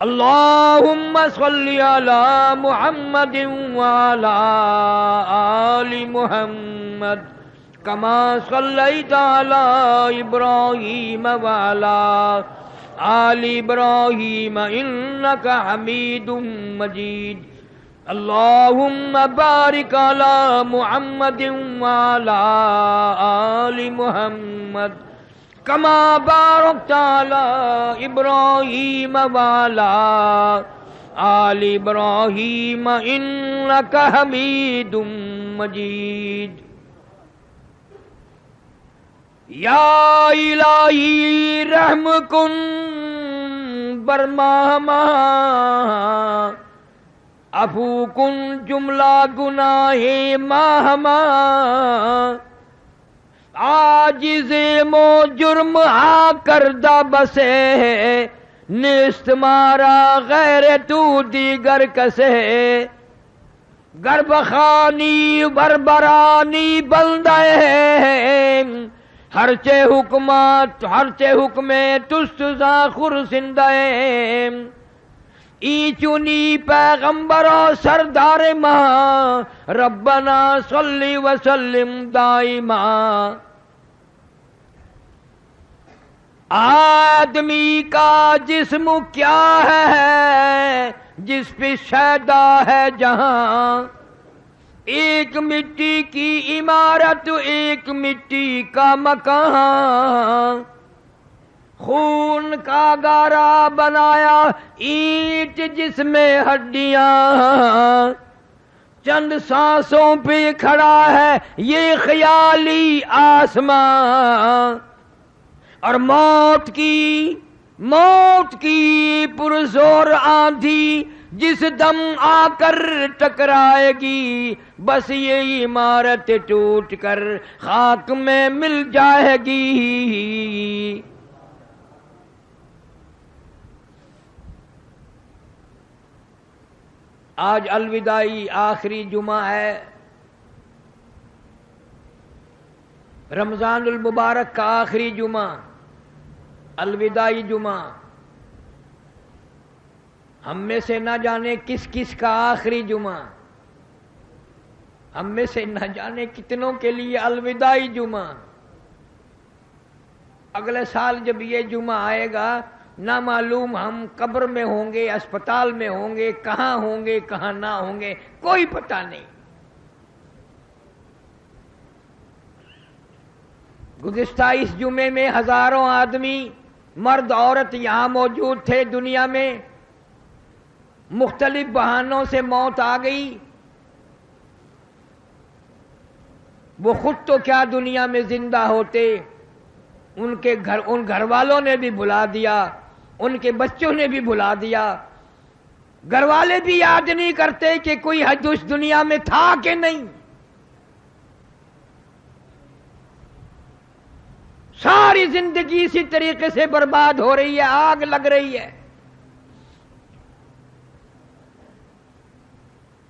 اللهم صل على محمد وعلى آل محمد كما صليت على إبراهيم وعلى آل إبراهيم إنك حميد مجيد. اللهم بارك على محمد وعلى آل محمد كما باركت على إبراهيم وعلى آل إبراهيم إنك حميد مجيد. یا الہی رحم کن بر ماہ عفو کن جملہ گناہ ماہ عاجز مو جرم ہا کردہ بسے نیست مارا غیر تو دیگر کسے گرب خانی بربرانی بندہ ہرچے حکمات ہرچے حکمے تستزا خرسندہ ای چونی پیغمبر و سردار ماں ربنا صلی وسلم دائما. آدمی کا جسم کیا ہے جس پہ شیدا ہے جہاں، ایک مٹی کی عمارت ایک مٹی کا مکان، خون کا گارا بنایا اینٹ جس میں ہڈیاں، چند سانسوں پہ کھڑا ہے یہ خیالی آسمان، اور موت کی پرزور آندھی جس دم آ کر ٹکرائے گی بس یہ عمارت ٹوٹ کر خاک میں مل جائے گی. آج الوداعی آخری جمعہ ہے رمضان المبارک کا آخری جمعہ، الوداعی جمعہ. ہم میں سے نہ جانے کس کس کا آخری جمعہ، ہم میں سے نہ جانے کتنوں کے لیے الوداعی جمعہ. اگلے سال جب یہ جمعہ آئے گا نہ معلوم ہم قبر میں ہوں گے، اسپتال میں ہوں گے، کہاں ہوں گے کہاں نہ ہوں گے، کوئی پتہ نہیں. گزشتہ اس جمعے میں ہزاروں آدمی مرد عورت یہاں موجود تھے. دنیا میں مختلف بہانوں سے موت آ گئی. وہ خود تو کیا دنیا میں زندہ ہوتے، ان گھر والوں نے بھی بلا دیا، ان کے بچوں نے بھی بلا دیا. گھر والے بھی یاد نہیں کرتے کہ کوئی حج اس دنیا میں تھا کہ نہیں. ساری زندگی اسی طریقے سے برباد ہو رہی ہے، آگ لگ رہی ہے.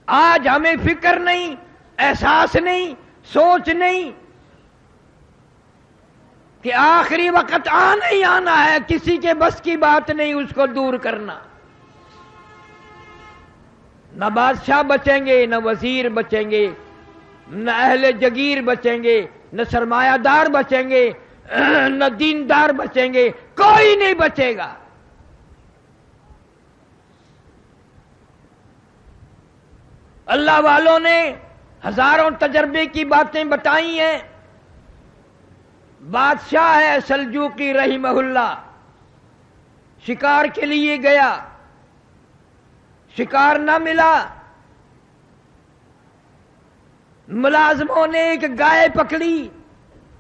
آج ہمیں فکر نہیں، احساس نہیں، سوچ نہیں کہ آخری وقت آنا ہی آنا ہے، کسی کے بس کی بات نہیں اس کو دور کرنا. نہ بادشاہ بچیں گے، نہ وزیر بچیں گے، نہ اہل جگیر بچیں گے، نہ سرمایہ دار بچیں گے، نہ دیندار بچیں گے، کوئی نہیں بچے گا. اللہ والوں نے ہزاروں تجربے کی باتیں بتائی ہیں. بادشاہ ہے سلجوقی رحمہ اللہ، شکار کے لیے گیا، شکار نہ ملا. ملازموں نے ایک گائے پکڑی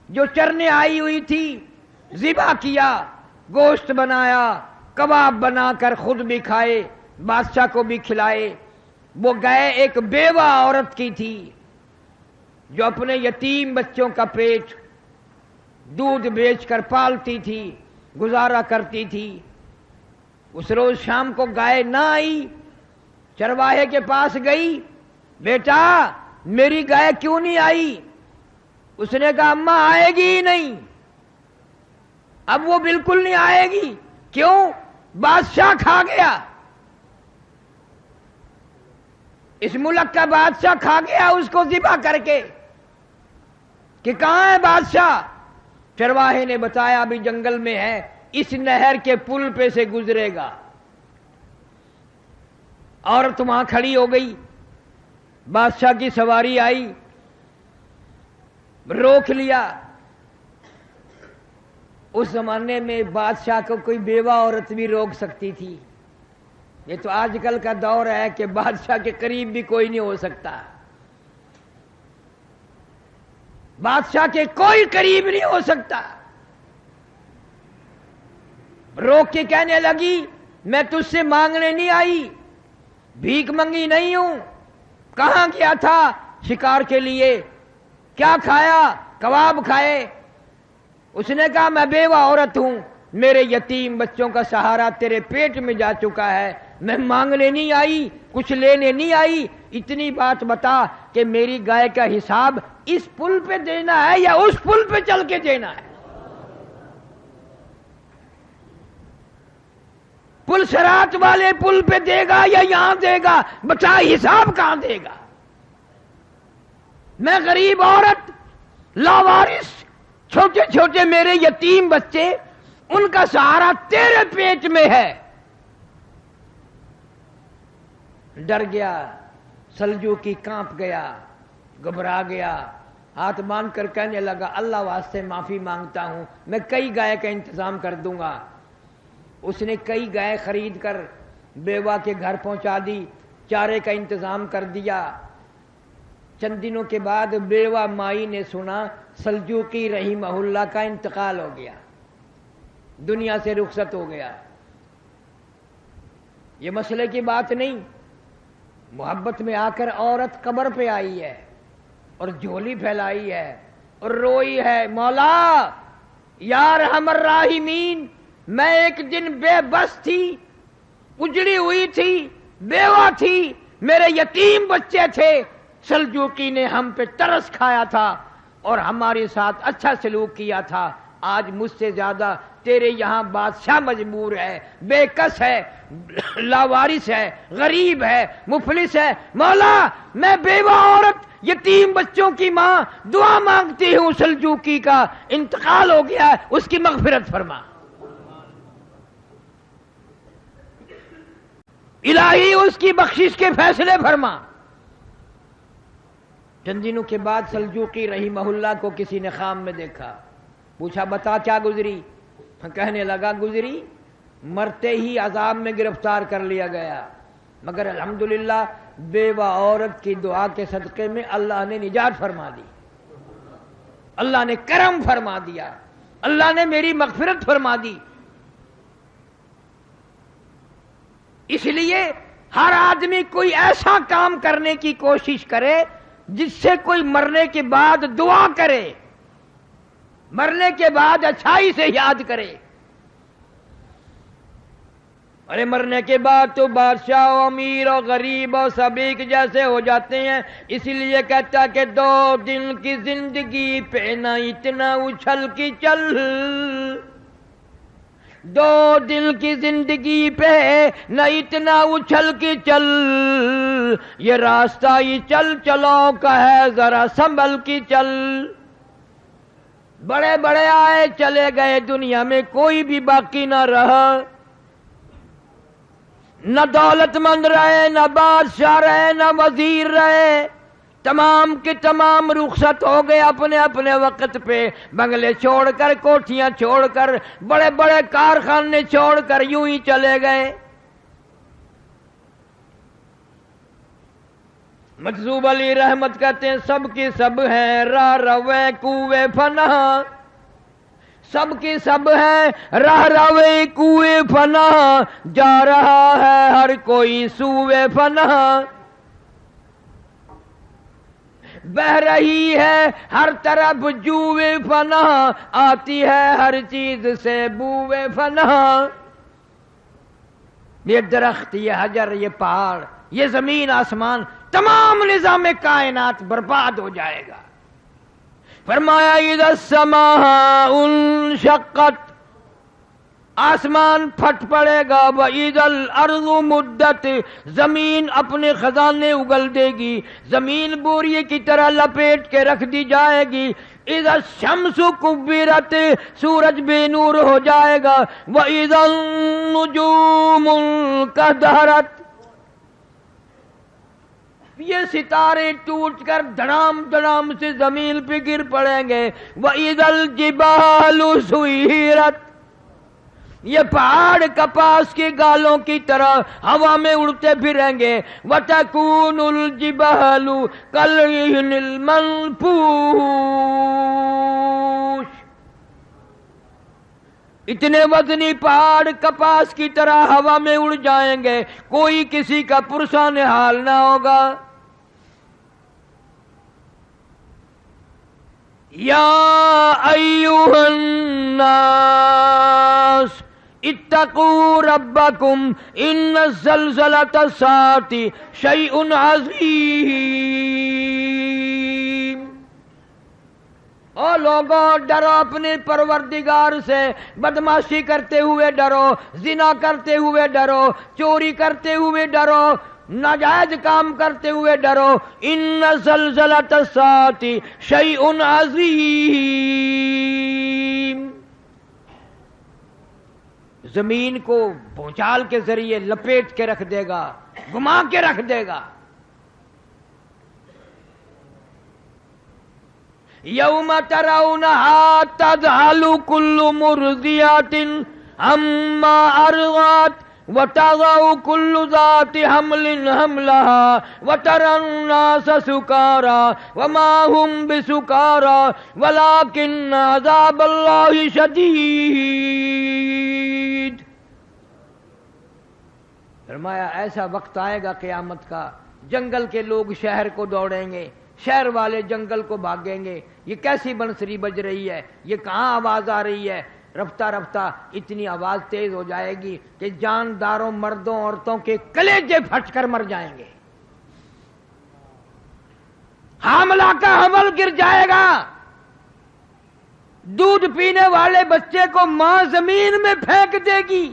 جو چرنے آئی ہوئی تھی، ذبح کیا، گوشت بنایا، کباب بنا کر خود بھی کھائے، بادشاہ کو بھی کھلائے. وہ گائے ایک بیوہ عورت کی تھی جو اپنے یتیم بچوں کا پیٹ دودھ بیچ کر پالتی تھی، گزارا کرتی تھی. اس روز شام کو گائے نہ آئی، چرواہے کے پاس گئی، بیٹا میری گائے کیوں نہیں آئی؟ اس نے کہا اماں آئے گی ہی نہیں، اب وہ بالکل نہیں آئے گی. کیوں؟ بادشاہ کھا گیا. اس ملک کا بادشاہ کھا گیا اس کو ذبح کر کے کہ کہاں ہے بادشاہ؟ چرواہے نے بتایا ابھی جنگل میں ہے، اس نہر کے پل پہ سے گزرے گا۔ عورت وہاں کھڑی ہو گئی، بادشاہ کی سواری آئی، روک لیا۔ اس زمانے میں بادشاہ کو کوئی بیوہ عورت بھی روک سکتی تھی، یہ تو آج کل کا دور ہے کہ بادشاہ کے قریب بھی کوئی نہیں ہو سکتا، بادشاہ کے کوئی قریب نہیں ہو سکتا۔ روک کے کہنے لگی میں تجھ سے مانگنے نہیں آئی، بھیک منگی نہیں ہوں، کہاں گیا تھا شکار کے لیے، کیا کھایا؟ کباب کھائے۔ اس نے کہا میں بیوہ عورت ہوں، میرے یتیم بچوں کا سہارا تیرے پیٹ میں جا چکا ہے، میں مانگنے نہیں آئی، کچھ لینے نہیں آئی، اتنی بات بتا کہ میری گائے کا حساب اس پل پہ دینا ہے یا اس پل پہ چل کے دینا ہے؟ پل صراط والے پل پہ دے گا یا یہاں دے گا؟ بتا حساب کہاں دے گا؟ میں غریب عورت، لاوارث، چھوٹے چھوٹے میرے یتیم بچے، ان کا سہارا تیرے پیٹ میں ہے۔ ڈر گیا سلجوقی، کانپ گیا، گھبرا گیا، ہاتھ باندھ کر کہنے لگا اللہ واسطے معافی مانگتا ہوں، میں کئی گائے کا انتظام کر دوں گا۔ اس نے کئی گائے خرید کر بیوہ کے گھر پہنچا دی، چارے کا انتظام کر دیا۔ چند دنوں کے بعد بیوہ مائی نے سنا سلجوقی رحمہ اللہ کا انتقال ہو گیا، دنیا سے رخصت ہو گیا۔ یہ مسئلے کی بات نہیں، محبت میں آ کر عورت قبر پہ آئی ہے اور جھولی پھیلائی ہے اور روئی ہے، مولا یا ارحم الراحمین، میں ایک دن بے بس تھی، اجڑی ہوئی تھی، بیوہ تھی، میرے یتیم بچے تھے، سلجوقی نے ہم پہ ترس کھایا تھا اور ہمارے ساتھ اچھا سلوک کیا تھا، آج مجھ سے زیادہ تیرے یہاں بادشاہ مجبور ہے، بے کس ہے، لاوارث ہے، غریب ہے، مفلس ہے، مولا میں بیوہ عورت، یتیم بچوں کی ماں، دعا مانگتی ہوں، سلجوقی کا انتقال ہو گیا ہے، اس کی مغفرت فرما، الہی اس کی بخشش کے فیصلے فرما۔ چند دنوں کے بعد سلجوقی رحمہ اللہ کو کسی نے خواب میں دیکھا، پوچھا بتا کیا گزری؟ کہنے لگا گزری مرتے ہی عذاب میں گرفتار کر لیا گیا، مگر الحمدللہ بیوہ عورت کی دعا کے صدقے میں اللہ نے نجات فرما دی، اللہ نے کرم فرما دیا، اللہ نے میری مغفرت فرما دی۔ اس لیے ہر آدمی کوئی ایسا کام کرنے کی کوشش کرے جس سے کوئی مرنے کے بعد دعا کرے، مرنے کے بعد اچھائی سے یاد کرے۔ ارے مرنے کے بعد تو بادشاہ و امیر و غریب و سب ایک جیسے ہو جاتے ہیں، اسی لیے کہتا کہ 2 دن کی زندگی پہ نہ اتنا اچھل کی چل، 2 دن کی زندگی پہ نہ اتنا اچھل کی چل، یہ راستہ ہی چل چلو کا ہے ذرا سنبھل کی چل۔ بڑے بڑے آئے چلے گئے، دنیا میں کوئی بھی باقی نہ رہا، نہ دولت مند رہے، نہ بادشاہ رہے، نہ وزیر رہے، تمام کے تمام رخصت ہو گئے اپنے اپنے وقت پہ، بنگلے چھوڑ کر، کوٹھیاں چھوڑ کر، بڑے بڑے کارخانے چھوڑ کر یوں ہی چلے گئے۔ مجذوب علی رحمت کہتے ہیں سب کی سب ہیں راہ روے کوئے فنا، سب کی سب ہیں راہ روے کوئے فنا، جا رہا ہے ہر کوئی سوئے فنا، بہ رہی ہے ہر طرف جوئے فنا، آتی ہے ہر چیز سے بوئے فنا۔ یہ درخت، یہ حجر، یہ پہاڑ، یہ زمین آسمان، تمام نظام کائنات برباد ہو جائے گا۔ فرمایا اذا السماء انشقت، آسمان پھٹ پڑے گا، وَإِذَا الْأَرْضُ مُدَّتْ، زمین اپنے خزانے اگل دے گی، زمین بوریے کی طرح لپیٹ کے رکھ دی جائے گی، اِذَا الشَّمْسُ كُبِّرَتْ، سورج بے نور ہو جائے گا، وَإِذَا النُّجُومُ انكَدَرَتْ، یہ ستارے ٹوٹ کر دھڑام دھڑام سے زمین پہ گر پڑیں گے، وَإِذَا الْجِبَالُ سُيِّرَتْ، یہ پہاڑ کپاس کے گالوں کی طرح ہوا میں اڑتے پھریں گے، وَتَكُونُ الْجِبَالُ كَالْعِهْنِ الْمَنْفُوشِ، اتنے وزنی پہاڑ کپاس کی طرح ہوا میں اڑ جائیں گے، کوئی کسی کا پرسان حال نہ ہوگا۔ یا ایھا الناس اتقوا ربکم ان زلزلۃ الساعۃ شیء عظیم، او لوگوں ڈرو اپنے پروردگار سے، بدماشی کرتے ہوئے ڈرو، زنا کرتے ہوئے ڈرو، چوری کرتے ہوئے ڈرو، ناجائز کام کرتے ہوئے ڈرو، ان زلزلۃ الساعۃ شیء عظیم، زمین کو بھونچال کے ذریعے لپیٹ کے رکھ دے گا، گما کے رکھ دے گا۔ یوم ترونها تذہل کل مرضیۃ عما ارضعت وتضع كل ذات حمل حملها وترى الناس سكارى وما هم بسكارى ولكن عذاب الله شديد۔ فرمایا ایسا وقت آئے گا قیامت کا، جنگل کے لوگ شہر کو دوڑیں گے، شہر والے جنگل کو بھاگیں گے، یہ کیسی بنسری بج رہی ہے، یہ کہاں آواز آ رہی ہے؟ رفتہ رفتہ اتنی آواز تیز ہو جائے گی کہ جانداروں مردوں عورتوں کے کلیجے پھٹ کر مر جائیں گے، حاملہ کا حمل گر جائے گا، دودھ پینے والے بچے کو ماں زمین میں پھینک دے گی۔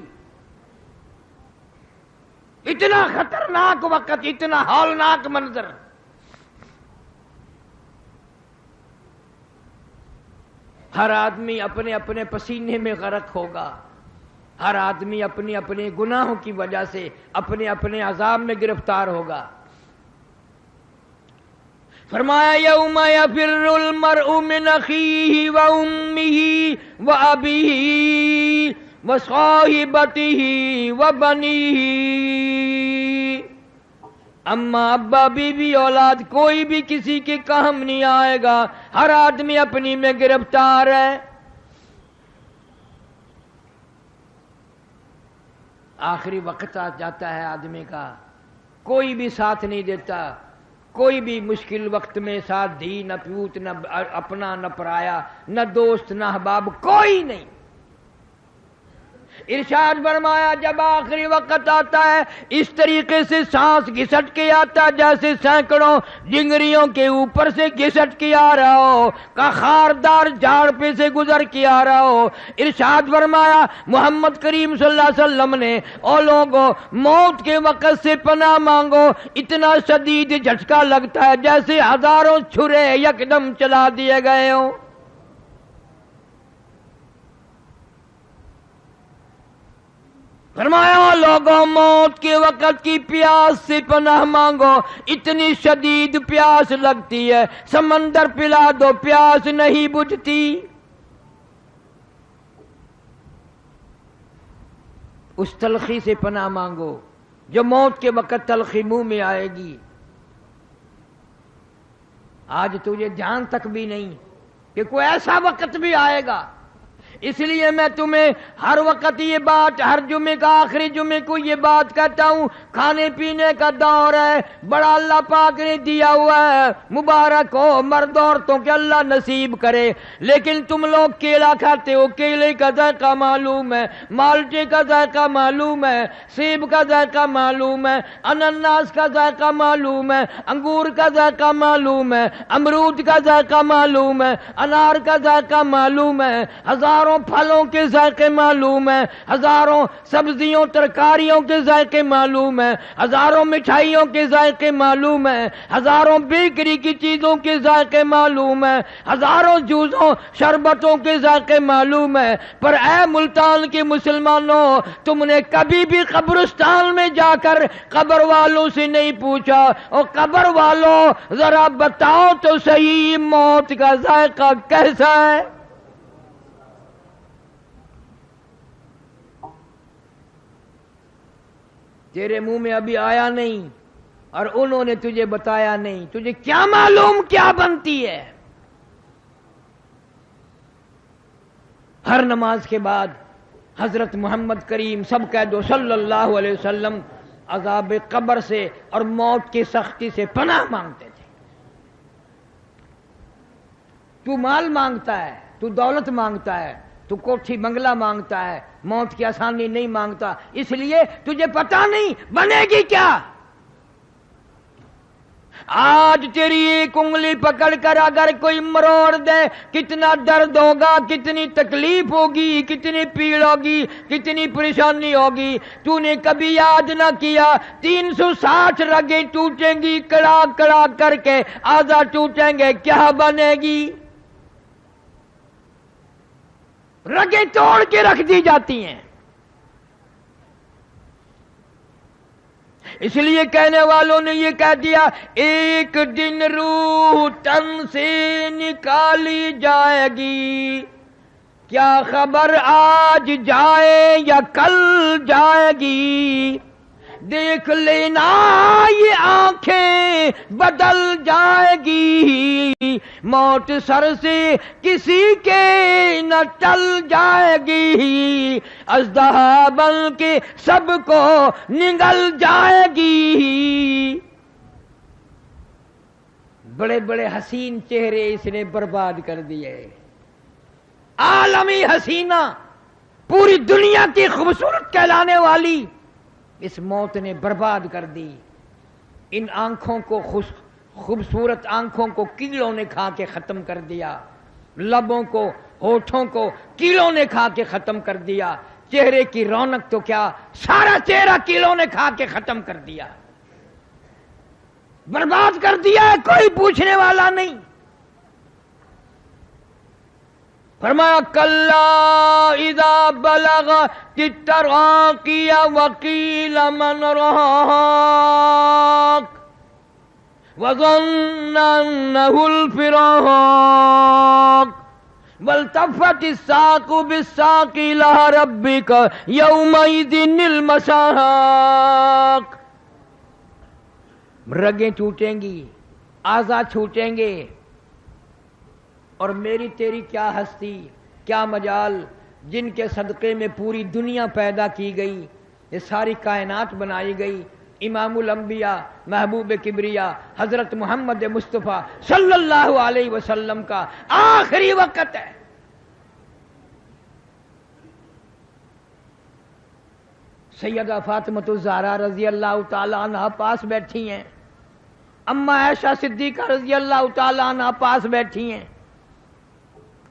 اتنا خطرناک وقت، اتنا ہولناک منظر۔ ہر آدمی اپنے اپنے پسینے میں غرق ہوگا، ہر آدمی اپنی اپنے گناہوں کی وجہ سے اپنے اپنے عذاب میں گرفتار ہوگا۔ فرمایا یوم یفر المرء من اخیہ وامہ وابیہ وصاحبتہ وبنیہ، اما ابا بیوی اولاد کوئی بھی کسی کے کام نہیں آئے گا، ہر آدمی اپنی میں گرفتار ہے۔ آخری وقت آ جاتا ہے آدمی کا، کوئی بھی ساتھ نہیں دیتا، کوئی بھی مشکل وقت میں ساتھ دی، نہ پیوت، نہ اپنا، نہ پرایا، نہ دوست، نہ احباب، کوئی نہیں۔ ارشاد فرمایا جب آخری وقت آتا ہے اس طریقے سے سانس گھسٹ کے آتا جیسے سینکڑوں ڈنگریوں کے اوپر سے گھسٹ کے آ رہا ہو، کا خاردار جھاڑ پہ سے گزر کے آ رہا ہو۔ ارشاد فرمایا محمد کریم صلی اللہ علیہ وسلم نے، او لوگوں موت کے وقت سے پناہ مانگو، اتنا شدید جھٹکا لگتا ہے جیسے ہزاروں چھرے یکدم چلا دیے گئے ہوں۔ فرمایا لوگوں موت کے وقت کی پیاس سے پناہ مانگو، اتنی شدید پیاس لگتی ہے، سمندر پلا دو پیاس نہیں بجھتی۔ اس تلخی سے پناہ مانگو جو موت کے وقت تلخی منہ میں آئے گی۔ آج تجھے جان تک بھی نہیں کہ کوئی ایسا وقت بھی آئے گا، اس لیے میں تمہیں ہر وقت یہ بات، ہر جمعے کا آخری جمعے کو یہ بات کہتا ہوں، کھانے پینے کا دور ہے، بڑا اللہ پاک نے دیا ہوا ہے، مبارک ہو مرد عورتوں کے اللہ نصیب کرے، لیکن تم لوگ کیلا کھاتے ہو، کیلے کا ذائقہ معلوم ہے، مالٹے کا ذائقہ معلوم ہے، سیب کا ذائقہ معلوم ہے، انناس کا ذائقہ معلوم ہے، انگور کا ذائقہ معلوم ہے، امرود کا ذائقہ معلوم ہے، انار کا ذائقہ معلوم ہے، ہزاروں ہزاروں پھلوں کے ذائقے معلوم ہیں، ہزاروں سبزیوں ترکاریوں کے ذائقے معلوم ہیں، ہزاروں مٹھائیوں کے ذائقے معلوم ہیں، ہزاروں بیکری کی چیزوں کے ذائقے معلوم ہیں، ہزاروں جوسوں شربتوں کے ذائقے معلوم ہیں، پر اے ملتان کے مسلمانوں، تم نے کبھی بھی قبرستان میں جا کر قبر والوں سے نہیں پوچھا، اور قبر والوں ذرا بتاؤ تو صحیح موت کا ذائقہ کیسا ہے؟ تیرے منہ میں ابھی آیا نہیں اور انہوں نے تجھے بتایا نہیں، تجھے کیا معلوم کیا بنتی ہے؟ ہر نماز کے بعد حضرت محمد کریم سب کہہ دو صلی اللہ علیہ وسلم عذاب قبر سے اور موت کی سختی سے پناہ مانگتے تھے۔ تو مال مانگتا ہے، تو دولت مانگتا ہے، تو کوٹھی بنگلہ مانگتا ہے، موت کی آسانی نہیں مانگتا، اس لیے تجھے پتا نہیں بنے گی کیا۔ آج تیری ایک انگلی پکڑ کر اگر کوئی مروڑ دے، کتنا درد ہوگا، کتنی تکلیف ہوگی، کتنی پیڑ ہوگی، کتنی پریشانی ہوگی۔ تو نے کبھی یاد نہ کیا 360 رگیں ٹوٹیں گی کڑا کڑا کر کے، آدھا ٹوٹیں گے، کیا بنے گی؟ رگیں توڑ کے رکھ دی جاتی ہیں۔ اس لیے کہنے والوں نے یہ کہہ دیا، ایک دن روح تن سے نکالی جائے گی، کیا خبر آج جائے یا کل جائے گی، دیکھ لینا یہ آنکھیں بدل جائے گی، موت سر سے کسی کے نہ ٹل جائے گی، اژدہا بن کے سب کو نگل جائے گی۔ بڑے بڑے حسین چہرے اس نے برباد کر دیے، عالمی حسینہ، پوری دنیا کی خوبصورت کہلانے والی اس موت نے برباد کر دی۔ ان آنکھوں کو خوبصورت آنکھوں کو کیڑوں نے کھا کے ختم کر دیا، لبوں کو ہونٹوں کو کیڑوں نے کھا کے ختم کر دیا، چہرے کی رونق تو کیا سارا چہرہ کیڑوں نے کھا کے ختم کر دیا، برباد کر دیا ہے، کوئی پوچھنے والا نہیں۔ فرمایا کلا اذا بلغت التراقی وقیل من راق وظن انه الفراق والتفت الساق بالساق الى ربك يومئذ المساق۔ رگیں ٹوٹیں گی، اعضاء چھوٹیں گے، اور میری تیری کیا ہستی، کیا مجال، جن کے صدقے میں پوری دنیا پیدا کی گئی، یہ ساری کائنات بنائی گئی۔ امام الانبیاء محبوب کبریا حضرت محمد مصطفیٰ صلی اللہ علیہ وسلم کا آخری وقت ہے۔ سیدہ فاطمہ الزہرا رضی اللہ تعالی عنہ پاس بیٹھی ہیں، اماں عائشہ صدیقہ رضی اللہ تعالی عنہ پاس بیٹھی ہیں،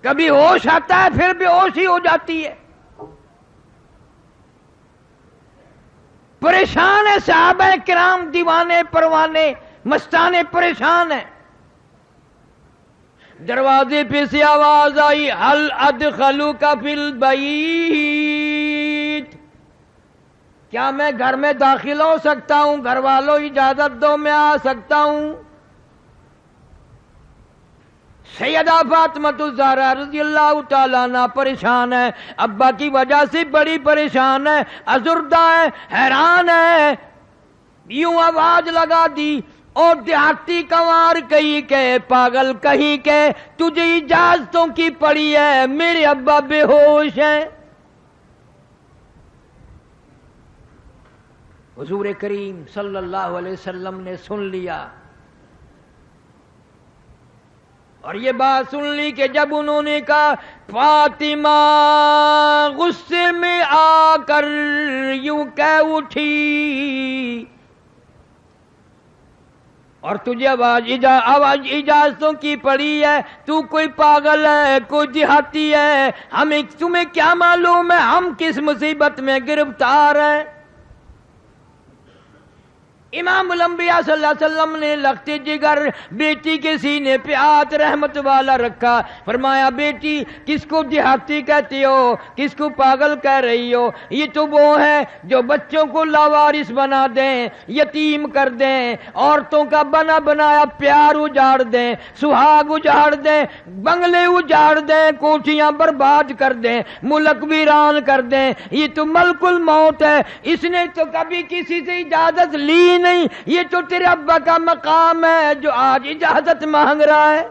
کبھی ہوش آتا ہے پھر بے ہوش ہی ہو جاتی ہے۔ پریشان ہے صحابہ کرام، دیوانے پروانے مستانے پریشان ہیں۔ دروازے پہ سے آواز آئی ہل ادخلوک فی البیت، کیا میں گھر میں داخل ہو سکتا ہوں؟ گھر والوں اجازت دو میں آ سکتا ہوں۔ سیدہ فاطمہ الزہرا رضی اللہ تعالیٰ عنہ پریشان ہے، ابا کی وجہ سے بڑی پریشان ہے، ازردہ ہے، حیران ہے۔ یوں آواز لگا دی، اور دیہاتی کنوار کہیں کہ پاگل کہیں کہ تجھے اجازتوں کی پڑی ہے، میرے ابا بے ہوش ہیں۔ حضور کریم صلی اللہ علیہ وسلم نے سن لیا، اور یہ بات سن لی کہ جب انہوں نے کہا فاطمہ غصے میں آ کر یوں کہہ اٹھی، اور تجھے آواز اجازتوں کی پڑی ہے، تو کوئی پاگل ہے، کوئی دیہاتی ہے، تمہیں کیا معلوم ہے ہم کس مصیبت میں گرفتار ہیں؟ امام الانبیاء صلی اللہ علیہ وسلم نے لخت جگر بیٹی کے سینے پہ ہاتھ رحمت والا رکھا، فرمایا بیٹی کس کو دیہاتی کہتی ہو، کس کو پاگل کہہ رہی ہو؟ یہ تو وہ ہے جو بچوں کو لاوارث بنا دیں، یتیم کر دیں، عورتوں کا بنا بنایا پیار اجاڑ دیں، سہاگ اجاڑ دیں، بنگلے اجاڑ دیں، کوٹھیاں برباد کر دیں، ملک ویران کر دیں۔ یہ تو ملک الموت ہے، اس نے تو کبھی کسی سے اجازت لی نہیں، یہ تو تیرے ابا کا مقام ہے جو آج اجازت مانگ رہا ہے۔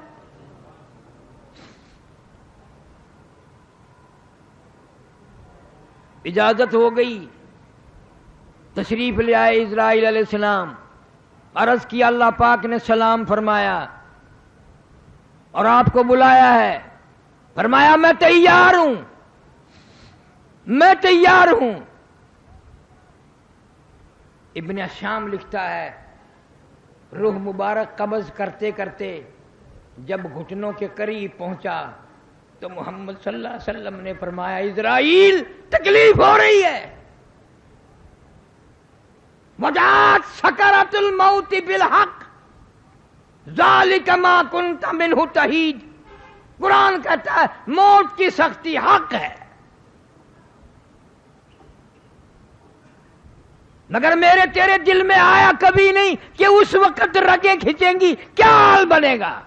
اجازت ہو گئی، تشریف لے آئے اسرائیل علیہ السلام، عرض کیا، اللہ پاک نے سلام فرمایا اور آپ کو بلایا ہے، فرمایا میں تیار ہوں، میں تیار ہوں۔ ابن شام لکھتا ہے روح مبارک قبض کرتے کرتے جب گھٹنوں کے قریب پہنچا تو محمد صلی اللہ علیہ وسلم نے فرمایا اسرائیل تکلیف ہو رہی ہے، وجاءت سکرات الموت بالحق ذالک ما کنت منہ تحید۔ قرآن کہتا ہے موت کی سختی حق ہے، مگر میرے تیرے دل میں آیا کبھی نہیں کہ اس وقت رگیں کھینچیں گی کیا حال بنے گا؟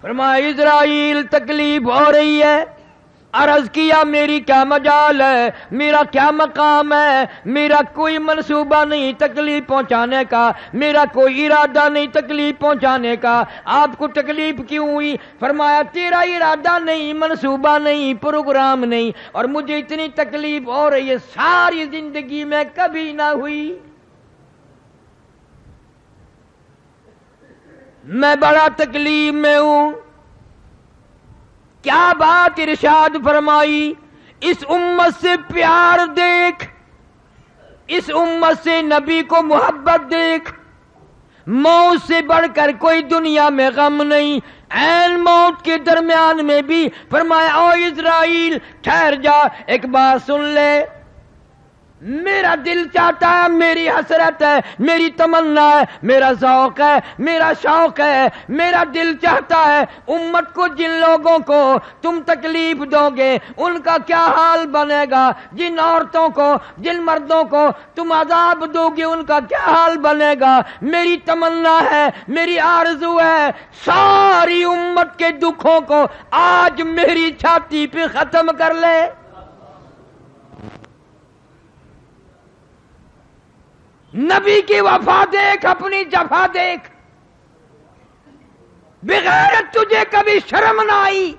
فرمایا اسرائیل تکلیف ہو رہی ہے۔ عرض کیا میری کیا مجال ہے، میرا کیا مقام ہے، میرا کوئی منصوبہ نہیں تکلیف پہنچانے کا، میرا کوئی ارادہ نہیں تکلیف پہنچانے کا، آپ کو تکلیف کیوں ہوئی؟ فرمایا تیرا ارادہ نہیں، منصوبہ نہیں، پروگرام نہیں، اور مجھے اتنی تکلیف ہو رہی ہے ساری زندگی میں کبھی نہ ہوئی۔ میں بڑا تکلیف میں ہوں۔ کیا بات ارشاد فرمائی، اس امت سے پیار دیکھ، اس امت سے نبی کو محبت دیکھ، موت سے بڑھ کر کوئی دنیا میں غم نہیں۔ عین موت کے درمیان میں بھی فرمایا او اسرائیل ٹھہر جا، ایک بات سن لے، میرا دل چاہتا ہے، میری حسرت ہے، میری تمنا ہے، میرا ذوق ہے، میرا شوق ہے، میرا دل چاہتا ہے امت کو، جن لوگوں کو تم تکلیف دو گے ان کا کیا حال بنے گا، جن عورتوں کو، جن مردوں کو تم عذاب دو گے ان کا کیا حال بنے گا۔ میری تمنا ہے، میری آرزو ہے ساری امت کے دکھوں کو آج میری چھاتی پہ ختم کر لے۔ نبی کی وفا دیکھ، اپنی جفا دیکھ، بغیرت تجھے کبھی شرم نہ آئی؟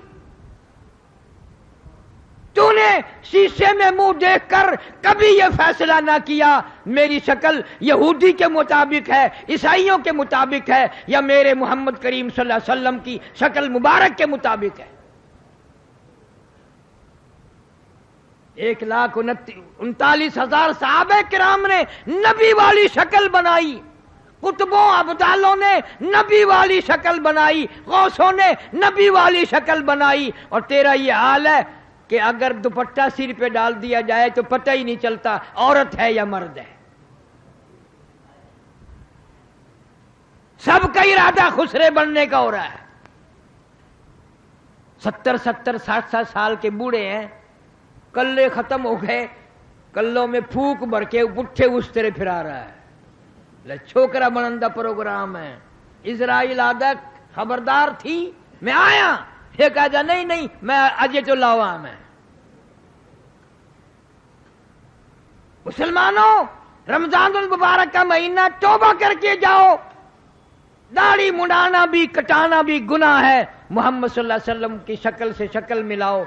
تو نے شیشے میں منہ دیکھ کر کبھی یہ فیصلہ نہ کیا میری شکل یہودی کے مطابق ہے، عیسائیوں کے مطابق ہے، یا میرے محمد کریم صلی اللہ علیہ وسلم کی شکل مبارک کے مطابق ہے؟ 1,39,000 صحابہ کرام نے نبی والی شکل بنائی، قطبوں ابدالوں نے نبی والی شکل بنائی، غوثوں نے نبی والی شکل بنائی، اور تیرا یہ حال ہے کہ اگر دوپٹہ سر پہ ڈال دیا جائے تو پتہ ہی نہیں چلتا عورت ہے یا مرد ہے۔ سب کا ارادہ خسرے بننے کا ہو رہا ہے۔ 70 60 سال کے بوڑھے ہیں، کلے ختم ہو گئے، کلوں میں پھوک بھر کے پٹھے اس طرح پھرا رہا ہے۔ چھوکرا بنندہ پروگرام ہے۔ اسرائیل عادت خبردار تھی، میں آیا، یہ کہا جا نہیں نہیں میں اجے تو لاوا میں۔ مسلمانوں رمضان المبارک کا مہینہ، توبہ کر کے جاؤ، داڑھی منڈانا بھی کٹانا بھی گناہ ہے، محمد صلی اللہ علیہ وسلم کی شکل سے شکل ملاؤ،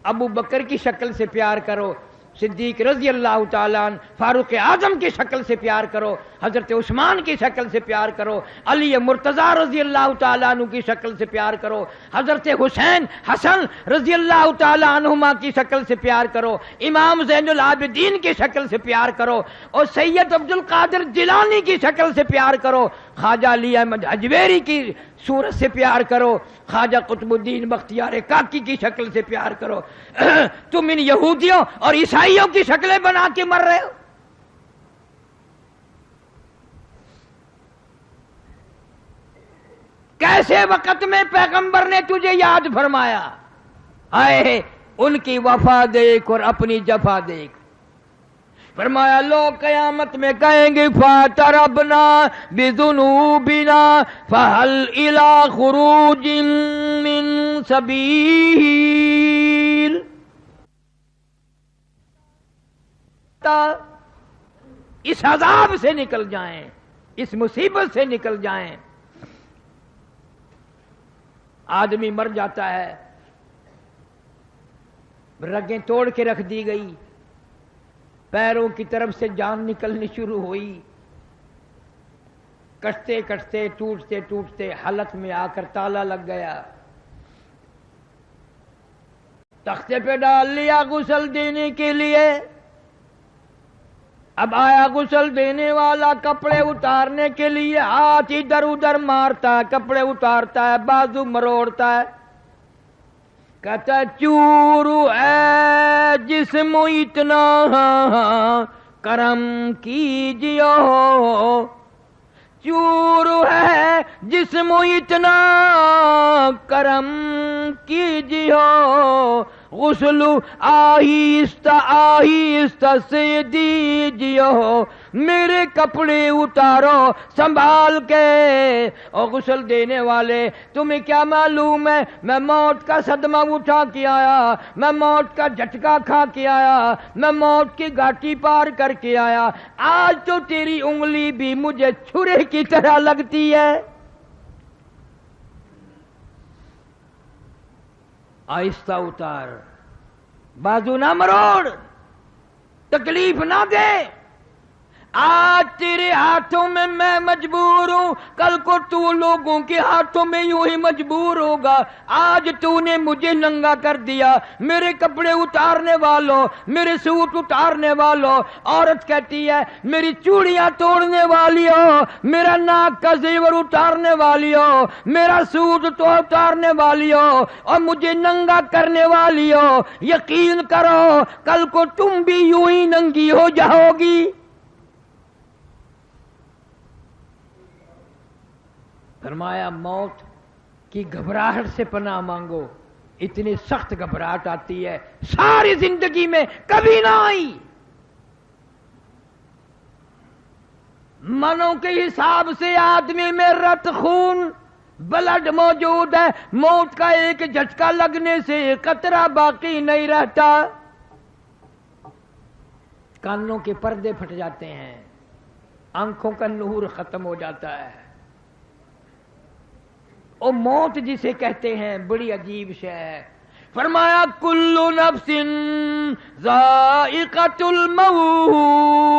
ابو بکر کی شکل سے پیار کرو، صدیق رضی اللہ تعالیٰ عنہ، فاروق اعظم کی شکل سے پیار کرو، حضرت عثمان کی شکل سے پیار کرو، علی مرتضیٰ رضی اللہ تعالیٰ عنہ کی شکل سے پیار کرو، حضرت حسین حسن رضی اللہ تعالیٰ عنہما کی شکل سے پیار کرو، امام زین العابدین کی شکل سے پیار کرو، اور سید عبد القادر جیلانی کی شکل سے پیار کرو، خواجہ علی احمد اجمیری کی صورت سے پیار کرو، خواجہ قطب الدین بختیار کاکی کی شکل سے پیار کرو۔ تم ان یہودیوں اور عیسائیوں کی شکلیں بنا کے مر رہے ہو۔ کیسے وقت میں پیغمبر نے تجھے یاد فرمایا؟ آئے ان کی وفا دیکھ اور اپنی جفا دیکھ۔ فرمایا لوگ قیامت میں کہیں گے فَاتَرَبْنَا بِذُنُوبِنَا فَهَلْ إِلَىٰ خُرُوجٍ مِّن سَبِيلٍ۔ اس عذاب سے نکل جائیں، اس مصیبت سے نکل جائیں۔ آدمی مر جاتا ہے، رگیں توڑ کے رکھ دی گئی، پیروں کی طرف سے جان نکلنی شروع ہوئی، کٹتے کٹتے ٹوٹتے ٹوٹتے حلق میں آ کر تالا لگ گیا، تختے پہ ڈال لیا غسل دینے کے لیے۔ اب آیا غسل دینے والا، کپڑے اتارنے کے لیے ہاتھ ادھر ادھر مارتا ہے، کپڑے اتارتا ہے، بازو مروڑتا ہے، کہتا ہے چورو ہے جسم اتنا کرم کیجیو، چورو ہے جسم اتنا کرم کیجیو، غسل آہستہ آہستہ سے دیجیو، میرے کپڑے اتارو سنبھال کے۔ اور غسل دینے والے تمہیں کیا معلوم ہے میں موت کا صدمہ اٹھا کے آیا، میں موت کا جھٹکا کھا کے آیا، میں موت کی گھاٹی پار کر کے آیا، آج تو تیری انگلی بھی مجھے چھرے کی طرح لگتی ہے۔ آہستہ اتار، بازو نہ مروڑ، تکلیف نہ دے، آج تیرے ہاتھوں میں میں مجبور ہوں، کل کو تو لوگوں کے ہاتھوں میں یوں ہی مجبور ہوگا۔ آج تو نے مجھے ننگا کر دیا، میرے کپڑے اتارنے والوں، میرے سوٹ اتارنے والوں۔ عورت کہتی ہے میری چوڑیاں توڑنے والی ہو، میرا ناک کا زیور اتارنے والی ہو، میرا سوٹ تو اتارنے والی ہو اور مجھے ننگا کرنے والی ہو، یقین کرو کل کو تم بھی یوں ہی ننگی ہو جاؤ گی۔ فرمایا موت کی گھبراہٹ سے پناہ مانگو، اتنی سخت گھبراہٹ آتی ہے ساری زندگی میں کبھی نہ آئی۔ منوں کے حساب سے آدمی میں رت خون بلڈ موجود ہے، موت کا ایک جھٹکا لگنے سے قطرہ باقی نہیں رہتا۔ کانوں کے پردے پھٹ جاتے ہیں، آنکھوں کا نور ختم ہو جاتا ہے۔ اور موت جسے کہتے ہیں بڑی عجیب شے ہے۔ فرمایا کل نفس ذائقۃ الموت،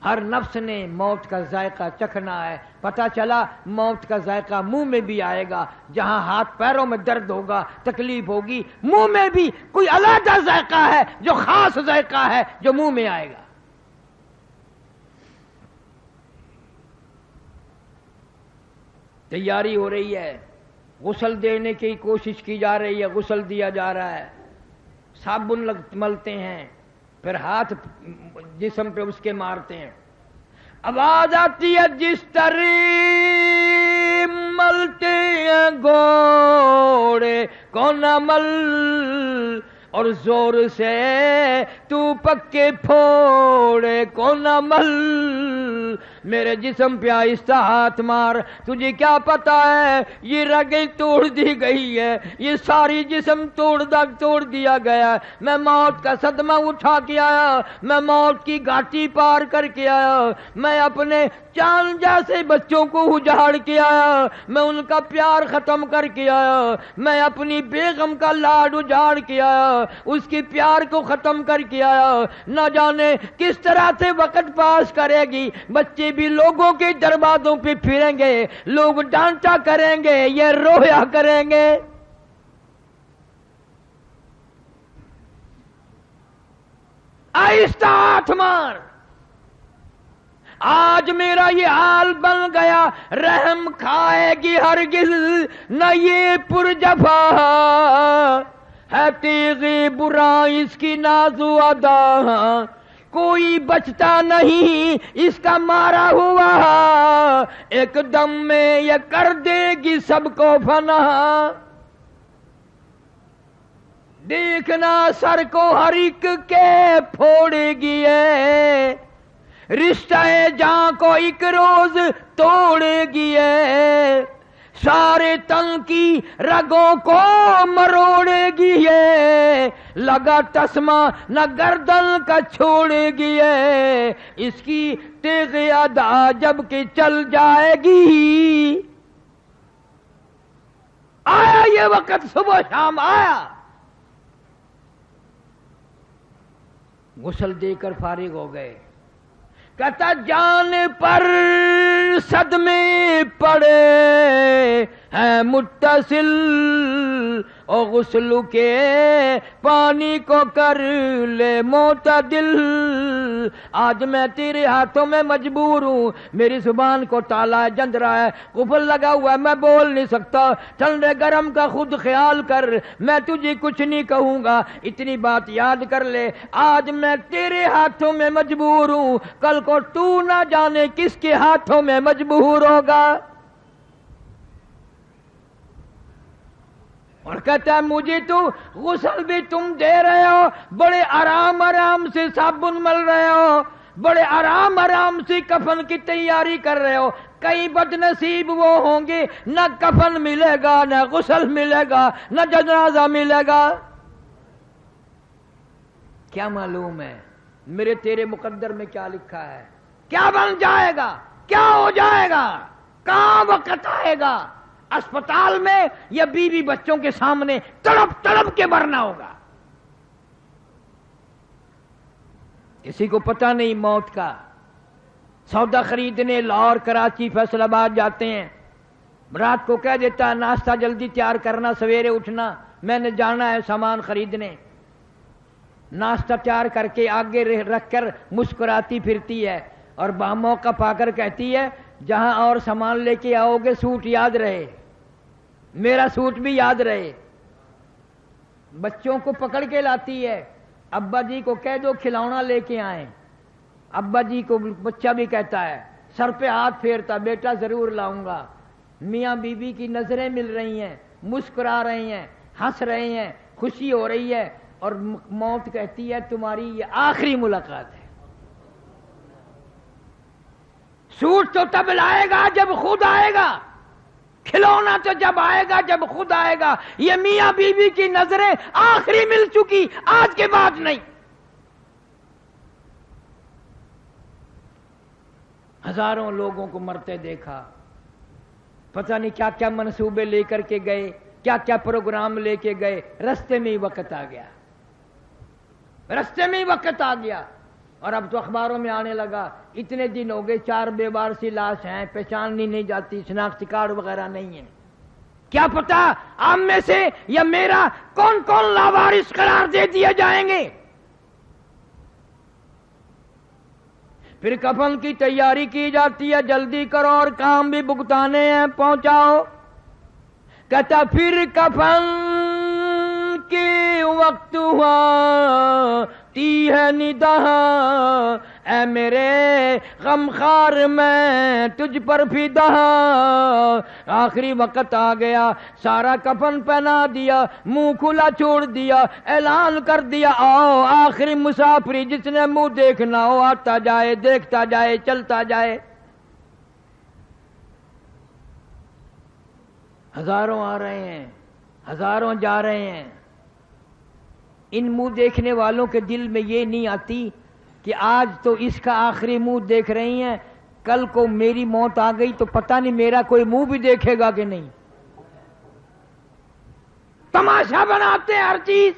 ہر نفس نے موت کا ذائقہ چکھنا ہے۔ پتہ چلا موت کا ذائقہ منہ میں بھی آئے گا، جہاں ہاتھ پیروں میں درد ہوگا، تکلیف ہوگی، منہ میں بھی کوئی علیحدہ ذائقہ ہے جو خاص ذائقہ ہے جو منہ میں آئے گا۔ تیاری ہو رہی ہے، غسل دینے کی کوشش کی جا رہی ہے، غسل دیا جا رہا ہے، صابن ملتے ہیں، پھر ہاتھ جسم پہ اس کے مارتے ہیں۔ آواز آتی ہے جس طرح ملتے ہیں گھوڑے کو نہ مل، اور زور سے تو پکے پھوڑے کو نہ مل، میرے جسم پہ آہستہ ہاتھ مار، تجھے کیا پتا ہے یہ رگیں توڑ دی گئی ہے، یہ ساری جسم توڑ دیا گیا، میں موت کا صدمہ اٹھا کے آیا، میں موت کی گھاٹی پار کر کے آیا، میں اپنے چاند جیسے بچوں کو اجاڑ کے آیا، میں ان کا پیار ختم کر کے آیا، میں اپنی بیگم کا لاڈ اجاڑ کے آیا، اس کی پیار کو ختم کر کے آیا، نہ جانے کس طرح سے وقت پاس کرے گی، بچے بھی لوگوں کے دروازوں پہ پھریں گے، لوگ ڈانٹا کریں گے، یہ رویا کریں گے۔ آہستہ ہاتھ مار، آج میرا یہ حال بن گیا، رحم کھائے گی ہرگز نہ یہ پرجفا، ہے تیغ برا اس کی نازو ادا، کوئی بچتا نہیں اس کا مارا ہوا، ایک دم میں یہ کر دے گی سب کو فنا، دیکھنا سر کو ہر ایک کے پھوڑے گی ہے، رشتہ جان کو ایک روز توڑے گی ہے، سارے تن کی رگوں کو مروڑے گی ہے، لگا تسمہ نہ گردن کا چھوڑے گی ہے، اس کی تیغ ادا جب کہ چل جائے گی۔ آیا یہ وقت، صبح شام آیا، غسل دے کر فارغ ہو گئے، کہتا جان پر صدمے پڑے ہیں متصل، اور غسل کے پانی کو کر لے معتدل، آج میں تیرے ہاتھوں میں مجبور ہوں، میری زبان کو تالا ہے، جندرا ہے، قفل لگا ہوا ہے، میں بول نہیں سکتا، ٹھنڈے گرم کا خود خیال کر، میں تجھے کچھ نہیں کہوں گا، اتنی بات یاد کر لے، آج میں تیرے ہاتھوں میں مجبور ہوں، کل کو تو نہ جانے کس کے ہاتھوں میں مجبور ہوگا۔ اور کہتا ہے مجھے تو غسل بھی تم دے رہے ہو، بڑے آرام سے صابن مل رہے ہو، بڑے آرام سے کفن کی تیاری کر رہے ہو، کئی بد نصیب وہ ہوں گے نہ کفن ملے گا، نہ غسل ملے گا، نہ جنازہ ملے گا۔ کیا معلوم ہے میرے تیرے مقدر میں کیا لکھا ہے، کیا بن جائے گا، کیا ہو جائے گا، کہاں وقت آئے گا، اسپتال میں یا بیوی بچوں کے سامنے تڑپ کے مرنا ہوگا۔ کسی کو پتہ نہیں موت کا، سودا خریدنے لاہور کراچی فیصل آباد جاتے ہیں، رات کو کہہ دیتا ہے ناشتہ جلدی تیار کرنا، سویرے اٹھنا، میں نے جانا ہے سامان خریدنے، ناشتہ تیار کر کے آگے رکھ کر مسکراتی پھرتی ہے، اور موقع پا کر کہتی ہے جہاں اور سامان لے کے آؤ گے سوٹ یاد رہے، میرا سوٹ بھی یاد رہے۔ بچوں کو پکڑ کے لاتی ہے، ابا جی کو کہہ دو کھلونا لے کے آئیں، ابا جی کو بچہ بھی کہتا ہے، سر پہ ہاتھ پھیرتا، بیٹا ضرور لاؤں گا۔ میاں بیوی کی نظریں مل رہی ہیں، مسکرا رہے ہیں، ہنس رہے ہیں، خوشی ہو رہی ہے، اور موت کہتی ہے تمہاری یہ آخری ملاقات ہے۔ سوٹ تو تب لائے گا جب خود آئے گا، کھلونا تو جب آئے گا جب خود آئے گا، یہ میاں بیوی کی نظریں آخری مل چکی، آج کے بعد نہیں۔ ہزاروں لوگوں کو مرتے دیکھا، پتہ نہیں کیا کیا منصوبے لے کر کے گئے، کیا کیا پروگرام لے کے گئے، رستے میں ہی وقت آ گیا، رستے میں ہی وقت آ گیا۔ اور اب تو اخباروں میں آنے لگا اتنے دن ہو گئے 4 بے وارسی لاش ہیں، پہچاننی نہیں جاتی، شناختی کارڈ وغیرہ نہیں ہے، کیا پتا آپ میں سے یا میرا کون کون لاوارث قرار دے دیے جائیں گے۔ پھر کفن کی تیاری کی جاتی ہے، جلدی کرو اور کام بھی بھگتانے ہیں، پہنچاؤ۔ کہتا پھر کفن کے وقت ہوا تی ہے ندا، اے میرے غمخوار میں تجھ پر فدا، آخری وقت آ گیا، سارا کفن پہنا دیا، منہ کھلا چھوڑ دیا، اعلان کر دیا آؤ آخری مسافری جس نے منہ دیکھنا ہو آتا جائے، دیکھتا جائے، چلتا جائے۔ ہزاروں آ رہے ہیں، ہزاروں جا رہے ہیں. ان منہ دیکھنے والوں کے دل میں یہ نہیں آتی کہ آج تو اس کا آخری منہ دیکھ رہی ہیں، کل کو میری موت آ گئی تو پتہ نہیں میرا کوئی منہ بھی دیکھے گا کہ نہیں. تماشا بناتے ہیں ہر چیز.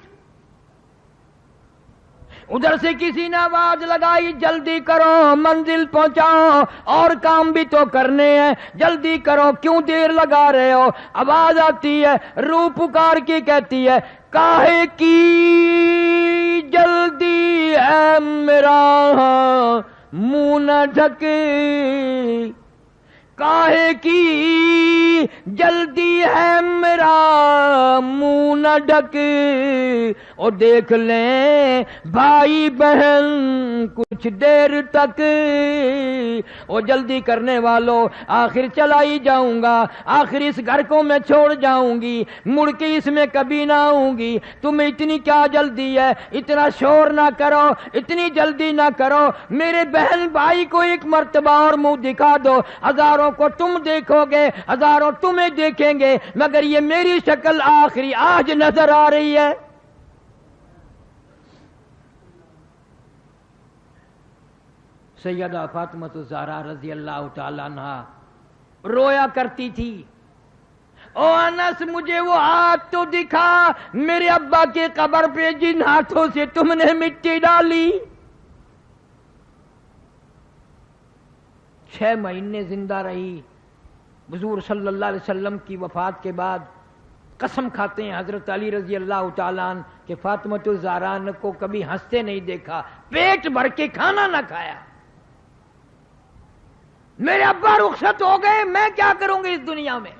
ادھر سے کسی نے آواز لگائی جلدی کرو منزل پہنچاؤ، اور کام بھی تو کرنے ہیں، جلدی کرو کیوں دیر لگا رہے ہو. آواز آتی ہے، روح پکار کے کہتی ہے کاہے کی جلدی ہے میرا منہ نہ ڈھکے، کاہے کی جلدی ہے میرا منہ نہ ڈھکے. اور دیکھ لیں بھائی بہن کچھ دیر تک، اور جلدی کرنے والوں آخر چلا ہی جاؤں گا، آخر اس گھر کو میں چھوڑ جاؤں گی، مڑ کے اس میں کبھی نہ آؤں گی. تمہیں اتنی کیا جلدی ہے، اتنا شور نہ کرو، اتنی جلدی نہ کرو. میرے بہن بھائی کو ایک مرتبہ اور منہ دکھا دو. ہزاروں کو تم دیکھو گے، ہزاروں تمہیں دیکھیں گے، مگر یہ میری شکل آخری آج نظر آ رہی ہے. سیدہ فاطمہ الزہرا رضی اللہ تعالی عنہا رویا کرتی تھی، او انس مجھے وہ ہاتھ تو دکھا میرے ابا کے قبر پہ جن ہاتھوں سے تم نے مٹی ڈالی. 6 مہینے زندہ رہی. حضور صلی اللہ علیہ وسلم کی وفات کے بعد قسم کھاتے ہیں حضرت علی رضی اللہ تعالیٰ عنہ کہ فاطمہ الزہرا کو کبھی ہنستے نہیں دیکھا، پیٹ بھر کے کھانا نہ کھایا. میرے ابا رخصت ہو گئے، میں کیا کروں گی اس دنیا میں.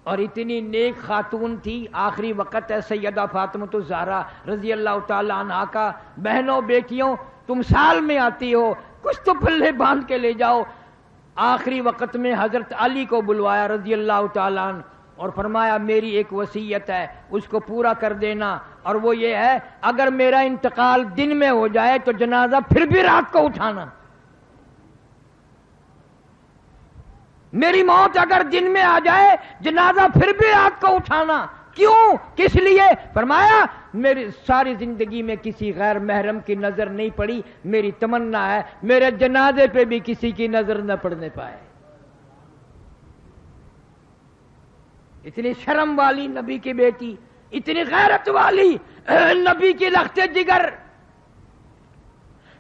اور اتنی نیک خاتون تھی. آخری وقت ہے سیدہ فاطمہ الزہرا رضی اللہ تعالی عنہا کا. بہنوں بیٹیوں تم سال میں آتی ہو، کچھ تو پلے باندھ کے لے جاؤ. آخری وقت میں حضرت علی کو بلوایا رضی اللہ تعالی عنہ اور فرمایا میری ایک وصیت ہے اس کو پورا کر دینا، اور وہ یہ ہے اگر میرا انتقال دن میں ہو جائے تو جنازہ پھر بھی رات کو اٹھانا. میری موت اگر دن میں آ جائے جنازہ پھر بھی رات کو اٹھانا. کیوں؟ کس لیے؟ فرمایا میری ساری زندگی میں کسی غیر محرم کی نظر نہیں پڑی، میری تمنا ہے میرے جنازے پہ بھی کسی کی نظر نہ پڑنے پائے. اتنی شرم والی نبی کی بیٹی، اتنی غیرت والی نبی کی لخت جگر.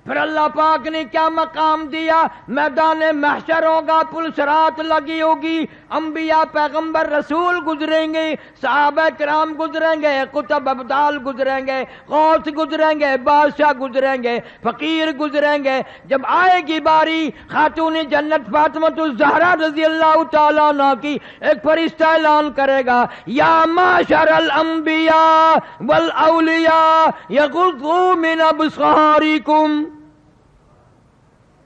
پھر اللہ پاک نے کیا مقام دیا؟ میدان محشر ہوگا، پل صراط لگی ہوگی، انبیاء پیغمبر رسول گزریں گے، صحابہ کرام گزریں گے، قطب ابدال گزریں گے، غوث گزریں گے، بادشاہ گزریں گے، فقیر گزریں گے. جب آئے گی باری خاتون جنت فاطمہ الزہرا رضی اللہ تعالیٰ عنہ کی، ایک فرشتہ اعلان کرے گا یا معشر الانبیاء والاولیاء یغضوا من ابصارکم.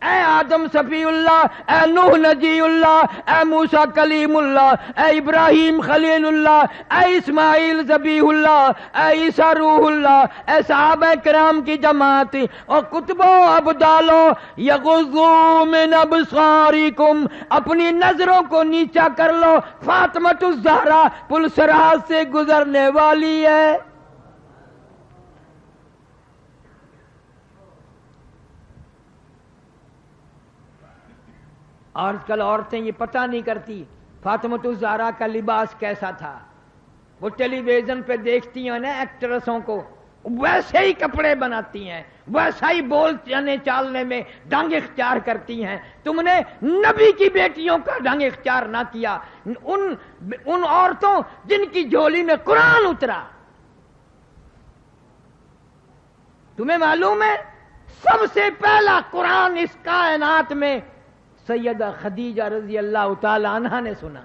اے آدم صفی اللہ، اے نوح نجی اللہ، اے موسیٰ کلیم اللہ، اے ابراہیم خلیل اللہ، اے اسماعیل ذبیح اللہ، اے عیسیٰ روح اللہ، اے صحابہ کرام کی جماعت اور کتبوں ابدالوں، یغضوا من ابصارکم، اپنی نظروں کو نیچا کر لو، فاطمہ الزہرا پل صراط سے گزرنے والی ہے. آج کل عورتیں یہ پتہ نہیں کرتی فاطمہ الزہرا کا لباس کیسا تھا. وہ ٹیلی ویژن پہ دیکھتی ہیں نا ایکٹریسوں کو، ویسے ہی کپڑے بناتی ہیں، ویسا ہی بولنے چالنے میں ڈنگ اختیار کرتی ہیں. تم نے نبی کی بیٹیوں کا ڈنگ اختیار نہ کیا، ان عورتوں جن کی جھولی میں قرآن اترا. تمہیں معلوم ہے سب سے پہلا قرآن اس کائنات میں سیدہ خدیجہ رضی اللہ تعالی عنہا نے سنا.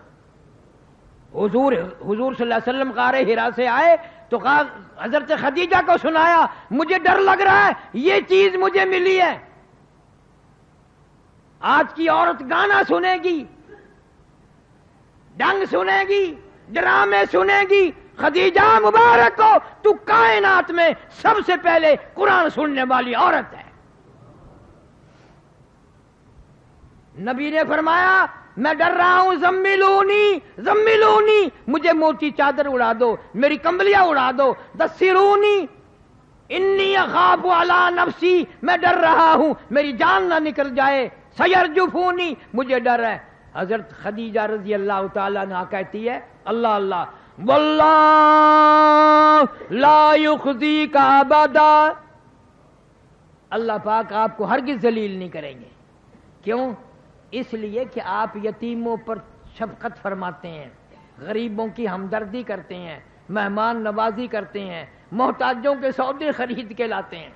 حضور صلی اللہ علیہ وسلم غار حرا سے آئے تو حضرت خدیجہ کو سنایا مجھے ڈر لگ رہا ہے، یہ چیز مجھے ملی ہے. آج کی عورت گانا سنے گی، ڈنگ سنے گی، ڈرامے سنے گی. خدیجہ مبارک ہو، تو کائنات میں سب سے پہلے قرآن سننے والی عورت ہے. نبی نے فرمایا میں ڈر رہا ہوں زملونی زملونی، مجھے موٹی چادر اڑا دو، میری کمبلیاں اڑا دو، دسرونی انی اخاف علی نفسی، میں ڈر رہا ہوں میری جان نہ نکل جائے، سیرجفونی، مجھے ڈر ہے۔ حضرت خدیجہ رضی اللہ تعالیٰ عنہا کہتی ہے اللہ اللہ واللہ لا یخزیک ابدا، اللہ پاک آپ کو ہرگز ذلیل نہیں کریں گے۔ کیوں؟ اس لیے کہ آپ یتیموں پر شفقت فرماتے ہیں، غریبوں کی ہمدردی کرتے ہیں، مہمان نوازی کرتے ہیں، محتاجوں کے سودے خرید کے لاتے ہیں۔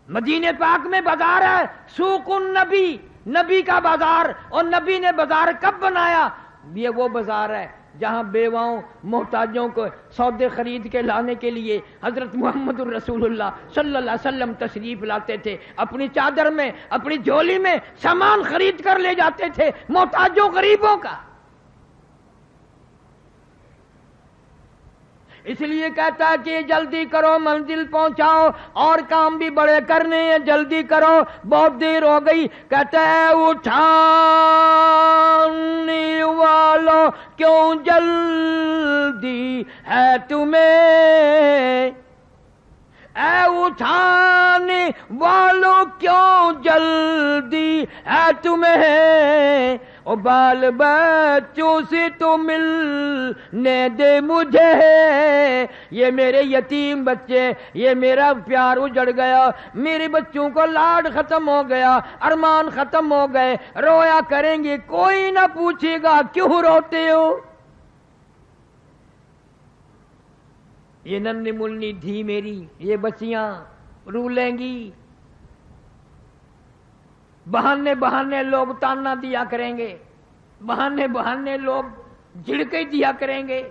مدینے پاک میں بازار ہے سوق النبی، نبی کا بازار، اور نبی نے بازار کب بنایا؟ یہ وہ بازار ہے جہاں بیواؤں محتاجوں کو سودے خرید کے لانے کے لیے حضرت محمد الرسول اللہ صلی اللہ علیہ وسلم تشریف لاتے تھے، اپنی چادر میں اپنی جھولی میں سامان خرید کر لے جاتے تھے محتاجوں غریبوں کا۔ اس لیے کہتا ہے کہ جلدی کرو منزل پہنچاؤ، اور کام بھی بڑے کرنے ہیں، جلدی کرو بہت دیر ہو گئی۔ کہتا ہے اٹھانے والوں کیوں جلدی ہے تمہیں، اے اٹھانے والوں کیوں جلدی ہے تمہیں، او بال بچوں سے تو ملنے دے مجھے، یہ میرے یتیم بچے، یہ میرا پیار اجڑ گیا، میرے بچوں کو لاڈ ختم ہو گیا، ارمان ختم ہو گئے، رویا کریں گے کوئی نہ پوچھے گا کیوں روتے ہو۔ یہ ننھی منی دھی میری، یہ بچیاں رو لیں گی، بہانے بہانے لوگ تانا دیا کریں گے، بہانے بہانے لوگ جھڑکے دیا کریں گے،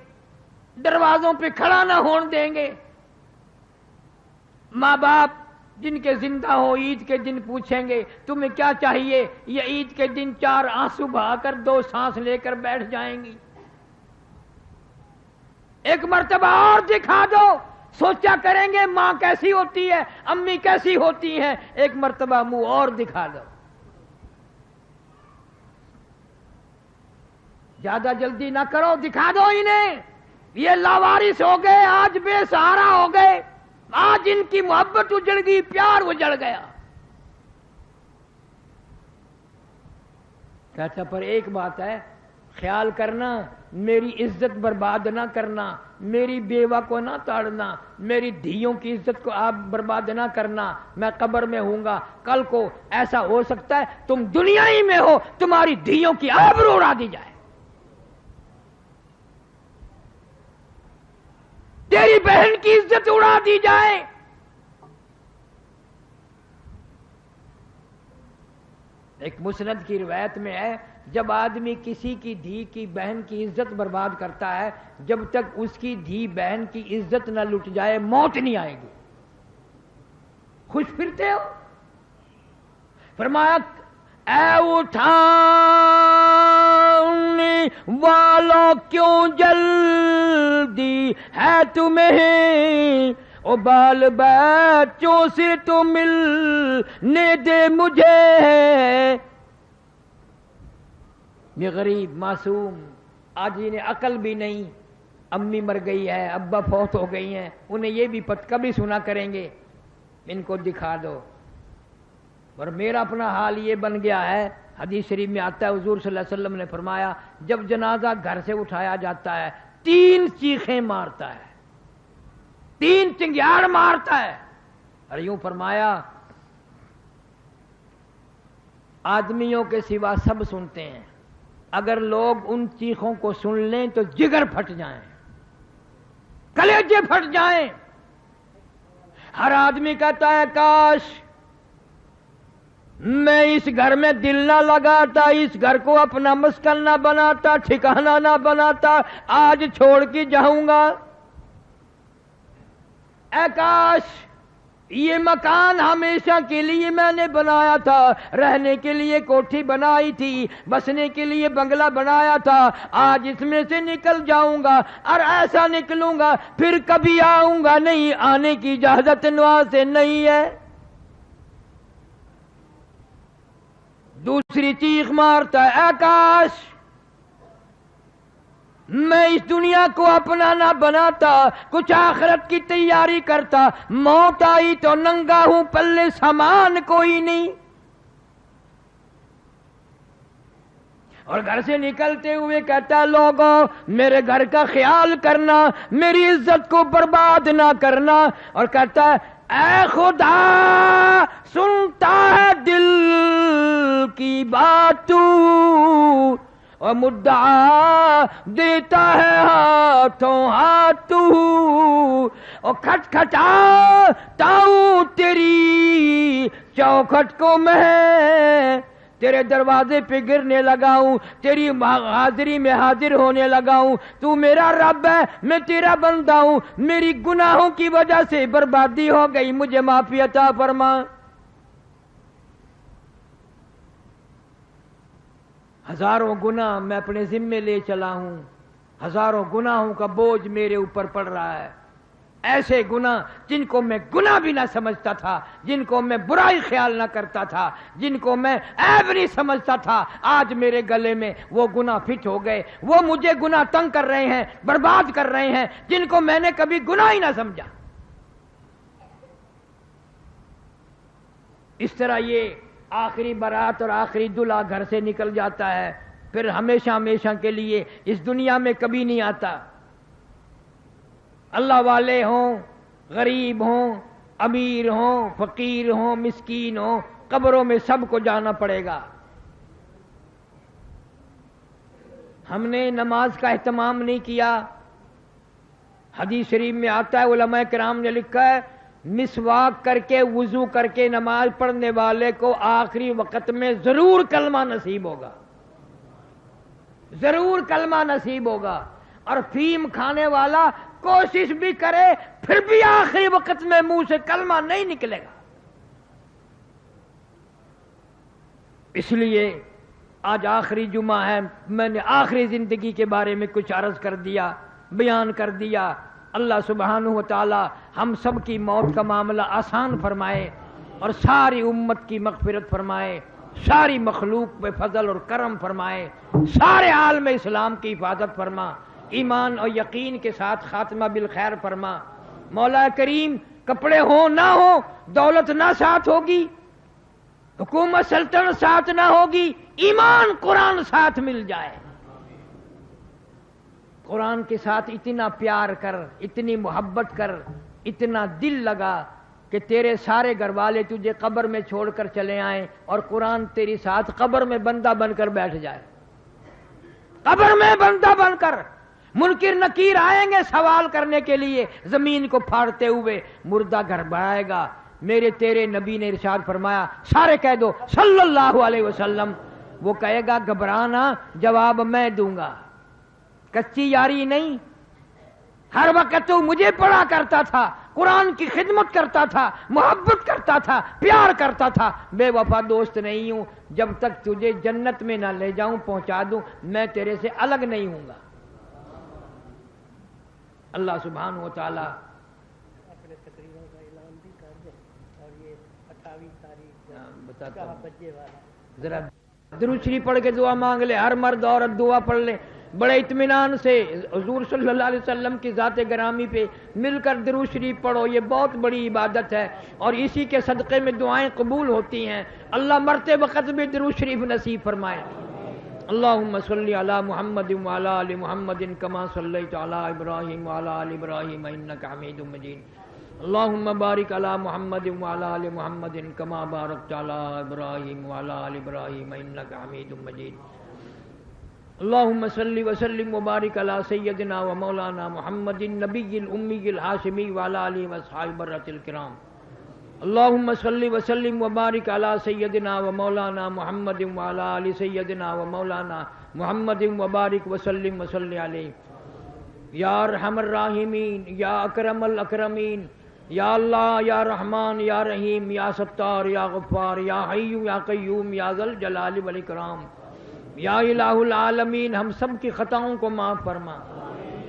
دروازوں پہ کھڑا نہ ہون دیں گے۔ ماں باپ جن کے زندہ ہو عید کے دن پوچھیں گے تمہیں کیا چاہیے، یہ عید کے دن 4 آنسو بہا کر 2 سانس لے کر بیٹھ جائیں گی۔ ایک مرتبہ اور دکھا دو، سوچا کریں گے ماں کیسی ہوتی ہے، امی کیسی ہوتی ہیں، ایک مرتبہ منہ اور دکھا دو۔ زیادہ جلدی نہ کرو، دکھا دو انہیں، یہ لاوارث ہو گئے، آج بے سہارا ہو گئے، آج ان کی محبت اجڑ گئی، پیار اجڑ گیا۔ کہتا پر ایک بات ہے، خیال کرنا میری عزت برباد نہ کرنا، میری بیوہ کو نہ تاڑنا، میری دھیوں کی عزت کو آپ برباد نہ کرنا، میں قبر میں ہوں گا، کل کو ایسا ہو سکتا ہے تم دنیا ہی میں ہو، تمہاری دھیوں کی آبرو اڑا دی جائے، تیری بہن کی عزت اڑا دی جائے۔ ایک مسند کی روایت میں ہے جب آدمی کسی کی دھی کی بہن کی عزت برباد کرتا ہے، جب تک اس کی دھی بہن کی عزت نہ لٹ جائے موت نہیں آئے گی۔ خوش پھرتے ہو؟ فرمایا اے اٹھانے والوں کیوں جلدی ہے تمہیں، او بال بچوں سے تو ملنے دے مجھے۔ یہ غریب معصوم آج انہیں عقل بھی نہیں، امی مر گئی ہے، ابا فوت ہو گئی ہیں، انہیں یہ بھی کبھی سنا کریں گے، ان کو دکھا دو۔ اور میرا اپنا حال یہ بن گیا ہے، حدیث شریف میں آتا ہے حضور صلی اللہ علیہ وسلم نے فرمایا جب جنازہ گھر سے اٹھایا جاتا ہے 3 چیخیں مارتا ہے، 3 چنگیاڑ مارتا ہے، اور یوں فرمایا آدمیوں کے سوا سب سنتے ہیں، اگر لوگ ان چیخوں کو سن لیں تو جگر پھٹ جائیں، کلیجے پھٹ جائیں۔ ہر آدمی کہتا ہے کاش میں اس گھر میں دل نہ لگاتا، اس گھر کو اپنا مسکن نہ بناتا، ٹھکانہ نہ بناتا، آج چھوڑ کے جاؤں گا۔ اے کاش یہ مکان ہمیشہ کے لیے میں نے بنایا تھا، رہنے کے لیے کوٹھی بنائی تھی، بسنے کے لیے بنگلہ بنایا تھا، آج اس میں سے نکل جاؤں گا، اور ایسا نکلوں گا پھر کبھی آؤں گا نہیں، آنے کی اجازت نوا سے نہیں ہے۔ دوسری چیخ مارتا ہے اے کاش میں اس دنیا کو اپنا نہ بناتا، کچھ آخرت کی تیاری کرتا، موت آئی تو ننگا ہوں، پلے سامان کوئی نہیں۔ اور گھر سے نکلتے ہوئے کہتا ہے لوگوں میرے گھر کا خیال کرنا، میری عزت کو برباد نہ کرنا، اور کہتا ہے اے خدا سنتا ہے دل کی بات تو، اور مدعا دیتا ہے ہاتھوں ہاتھ تو، اور کھٹکھٹاتا ہوں تیری چوکھٹ کو میں، تیرے دروازے پہ گرنے لگا ہوں، تیری حاضری میں حاضر ہونے لگا ہوں، تو میرا رب ہے، میں تیرا بندہ ہوں، میری گناہوں کی وجہ سے بربادی ہو گئی، مجھے معافی عطا فرما۔ ہزاروں گناہ میں اپنے ذمے لے چلا ہوں، ہزاروں گناہوں کا بوجھ میرے اوپر پڑ رہا ہے، ایسے گناہ جن کو میں گناہ بھی نہ سمجھتا تھا، جن کو میں برائی خیال نہ کرتا تھا، جن کو میں عیب نہیں سمجھتا تھا، آج میرے گلے میں وہ گناہ فٹ ہو گئے، وہ مجھے گناہ تنگ کر رہے ہیں، برباد کر رہے ہیں، جن کو میں نے کبھی گناہ ہی نہ سمجھا۔ اس طرح یہ آخری بارات اور آخری دلہا گھر سے نکل جاتا ہے، پھر ہمیشہ ہمیشہ کے لیے اس دنیا میں کبھی نہیں آتا۔ اللہ والے ہوں، غریب ہوں، امیر ہوں، فقیر ہوں، مسکین ہوں، قبروں میں سب کو جانا پڑے گا۔ ہم نے نماز کا اہتمام نہیں کیا۔ حدیث شریف میں آتا ہے، علماء کرام نے لکھا ہے مسواک کر کے وضو کر کے نماز پڑھنے والے کو آخری وقت میں ضرور کلمہ نصیب ہوگا، ضرور کلمہ نصیب ہوگا، اور فیم کھانے والا کوشش بھی کرے پھر بھی آخری وقت میں منہ سے کلمہ نہیں نکلے گا۔ اس لیے آج آخری جمعہ ہے، میں نے آخری زندگی کے بارے میں کچھ عرض کر دیا، بیان کر دیا۔ اللہ سبحانہ و تعالی ہم سب کی موت کا معاملہ آسان فرمائے، اور ساری امت کی مغفرت فرمائے، ساری مخلوق پہ فضل اور کرم فرمائے، سارے عالم اسلام کی حفاظت فرما، ایمان اور یقین کے ساتھ خاتمہ بالخیر فرما۔ مولا کریم کپڑے ہوں نہ ہوں، دولت نہ ساتھ ہوگی، حکومت سلطنت ساتھ نہ ہوگی، ایمان قرآن ساتھ مل جائے، قرآن کے ساتھ اتنا پیار کر، اتنی محبت کر، اتنا دل لگا کہ تیرے سارے گھر والے تجھے قبر میں چھوڑ کر چلے آئیں، اور قرآن تیری ساتھ قبر میں بندہ بن کر بیٹھ جائے، قبر میں بندہ بن کر۔ منکر نکیر آئیں گے سوال کرنے کے لیے، زمین کو پھاڑتے ہوئے مردہ گھر بڑھائے گا۔ میرے تیرے نبی نے ارشاد فرمایا، سارے کہہ دو صلی اللہ علیہ وسلم، وہ کہے گا گھبرانا جواب میں دوں گا، کچی یاری نہیں، ہر وقت تو مجھے پڑھا کرتا تھا، قرآن کی خدمت کرتا تھا، محبت کرتا تھا، پیار کرتا تھا، بے وفا دوست نہیں ہوں، جب تک تجھے جنت میں نہ لے جاؤں پہنچا دوں میں تیرے سے الگ نہیں ہوں گا۔ اللہ سبحانہ و تعالی اپنے تقریروں کا اعلان بھی کر دیں، اور یہ 28 تاریخ بتاتا ہوں، بجے والا ذرا درود شریف پڑھ کے دعا مانگ لے، ہر مرد عورت دعا پڑھ لے، بڑے اطمینان سے حضور صلی اللہ علیہ وسلم کی ذات گرامی پہ مل کر درود شریف پڑھو، یہ بہت بڑی عبادت ہے، اور اسی کے صدقے میں دعائیں قبول ہوتی ہیں۔ اللہ مرتے وقت بھی درود شریف نصیب فرمائے۔ اللہم صلی علی محمد وعلی آل محمد کما صلیت علی ابراہیم وعلی آل ابراہیم انک حمید مجید۔ اللہم بارک علی محمد وعلی آل محمد کما بارکت علی ابراہیم وعلی آل ابراہیم انک حمید مجید۔ اللہم صلی وسلم وبارک علی سیدنا و مولانا محمد النبی الامی الہاشمی وعلی آلہ واصحابہ برۃ الکرام۔ اللہم صلی وسلم وبارک علی سیدنا و مولانا محمد وعلی آل سیدنا و مولانا محمد وبارک وسلم وصلی علیہ۔ یا ارحم الراحمین، یا اکرم الاکرمین، یا اللہ، یا رحمان، یا رحیم، یا ستار، یا غفار، یا حی یا قیوم، یا ذا الجلال والاکرام۔ یا الہ العالمین، ہم سب کی خطاؤں کو معاف فرما،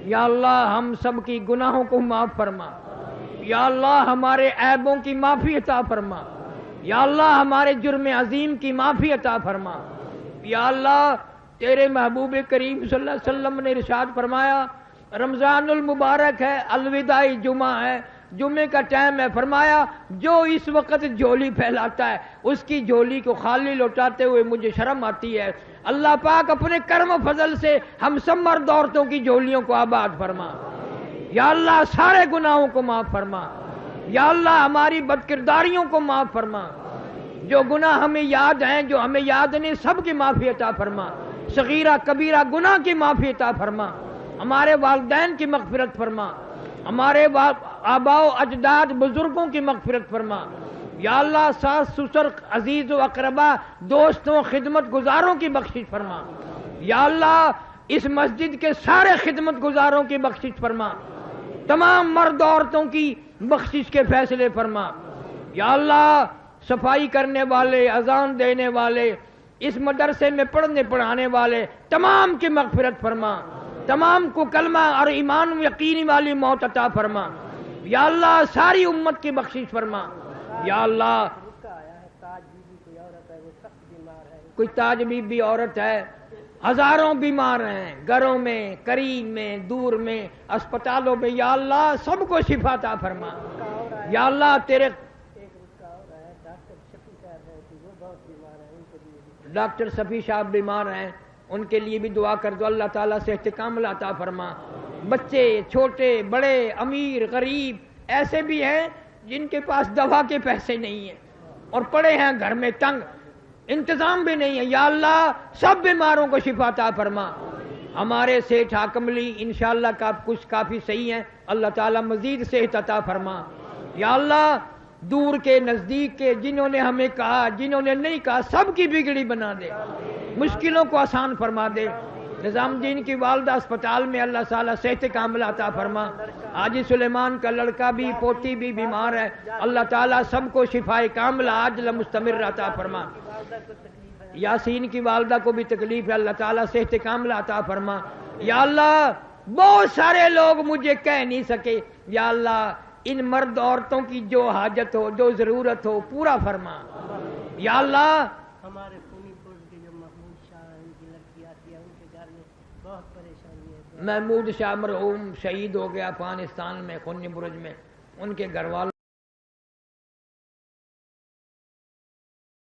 یا اللہ ہم سب کی گناہوں کو معاف فرما، یا اللہ ہمارے عیبوں کی معافی عطا فرما، یا اللہ ہمارے جرم عظیم کی معافی عطا فرما۔ یا اللہ تیرے محبوب کریم صلی اللہ علیہ وسلم نے ارشاد فرمایا رمضان المبارک ہے، الوداعی جمعہ ہے، جمعے کا ٹائم ہے، فرمایا جو اس وقت جھولی پھیلاتا ہے اس کی جھولی کو خالی لوٹاتے ہوئے مجھے شرم آتی ہے۔ اللہ پاک اپنے کرم و فضل سے ہم سب مرد عورتوں کی جھولیوں کو آباد فرما۔ یا اللہ سارے گناہوں کو معاف فرما۔ یا اللہ ہماری بد کرداریوں کو معاف فرما، جو گناہ ہمیں یاد ہیں جو ہمیں یاد نہیں سب کی معافی عطا فرما، صغیرہ کبیرہ گناہ کی معافی عطا فرما، ہمارے والدین کی مغفرت فرما، ہمارے آباء و اجداد بزرگوں کی مغفرت فرما۔ یا اللہ ساس سسر عزیز و اقربا دوستوں خدمت گزاروں کی بخشش فرما۔ یا اللہ اس مسجد کے سارے خدمت گزاروں کی بخشش فرما، تمام مرد عورتوں کی بخشش کے فیصلے فرما۔ یا اللہ صفائی کرنے والے، اذان دینے والے، اس مدرسے میں پڑھنے پڑھانے والے تمام کی مغفرت فرما، تمام کو کلمہ اور ایمان و یقینی والی موت عطا فرما۔ یا اللہ ساری امت کی بخشش فرما۔ یا اللہ کوئی تاج بی بی عورت ہے، ہزاروں بیمار ہیں گھروں میں، قریب میں، دور میں، اسپتالوں میں، یا اللہ سب کو شفا عطا فرما۔ یا اللہ تیرے ڈاکٹر شفیع صاحب بیمار ہیں، ان کے لیے بھی دعا کر دو، اللہ تعالیٰ سے استقامت عطا فرما۔ بچے چھوٹے بڑے امیر غریب ایسے بھی ہیں جن کے پاس دوا کے پیسے نہیں ہیں اور پڑے ہیں گھر میں تنگ، انتظام بھی نہیں ہے، یا اللہ سب بیماروں کو شفا عطا فرما۔ ہمارے سیٹھ حاکم علی انشاءاللہ کچھ کافی صحیح ہیں، اللہ تعالیٰ مزید صحت عطا فرما۔ یا اللہ دور کے نزدیک کے جنہوں نے ہمیں کہا جنہوں نے نہیں کہا سب کی بگڑی بنا دے، مشکلوں کو آسان فرما دے۔ نظام الدین کی والدہ اسپتال میں اللہ تعالیٰ صحت کاملہ عطا فرما۔ حاجی سلیمان کا لڑکا بھی پوتی بھی بیمار ہے، اللہ تعالیٰ سب کو شفائے کاملہ عاجلہ مستمر عطا فرما۔ یاسین کی والدہ کو بھی تکلیف ہے، اللہ تعالیٰ صحت کاملہ عطا فرما۔ یا اللہ بہت سارے لوگ مجھے کہہ نہیں سکے، یا اللہ ان مرد عورتوں کی جو حاجت ہو جو ضرورت ہو پورا فرما۔ یا اللہ ہمارے خونی پور کے جو محمود شاہ ان کی لڑکی آتی ہے ان کے گھر میں بہت پریشانی ہے۔ محمود شاہ مرحوم شہید ہو گیا افغانستان میں خونی برج میں، ان کے گھر والوں